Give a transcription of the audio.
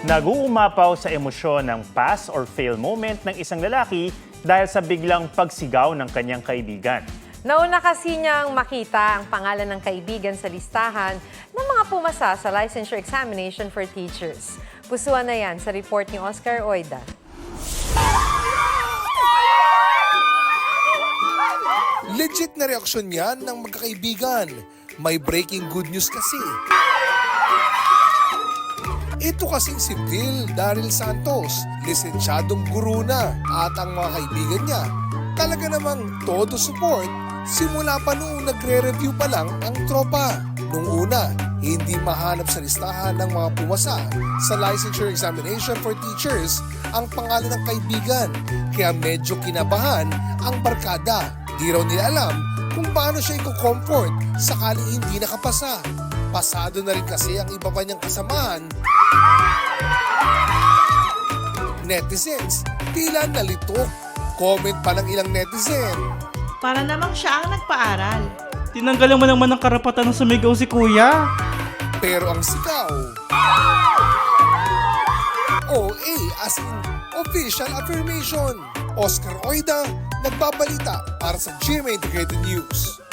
Nag-uumapaw sa emosyon ng pass or fail moment ng isang lalaki dahil sa biglang pagsigaw ng kanyang kaibigan. Nauna kasi niyang makita ang pangalan ng kaibigan sa listahan ng mga pumasa sa licensure examination for teachers. Pusuan na yan sa report ni Oscar Oida. Legit na reaksyon yan ng magkakaibigan. May breaking good news kasi. Ito kasing si Phil Daryl Santos, lisensyadong guru na at ang mga kaibigan niya talaga namang todo support simula pa noong nagre-review pa lang ang tropa. Nung una, hindi mahanap sa listahan ng mga pumasa sa licensure examination for teachers ang pangalan ng kaibigan kaya medyo kinabahan ang barkada. Di raw nila alam kung paano siya i-comfort sakaling hindi nakapasa. Pasado na rin kasi ang iba pa niyang kasamahan. Netizens, tila nalitok. Comment pa ng ilang netizen. Para namang siya ang nagpaaral. Tinanggalan mo naman ng karapatan ng sumigaw si kuya. Pero ang sigaw, OA as in official affirmation. Oscar Oida, nagbabalita para sa GMA Integrated News.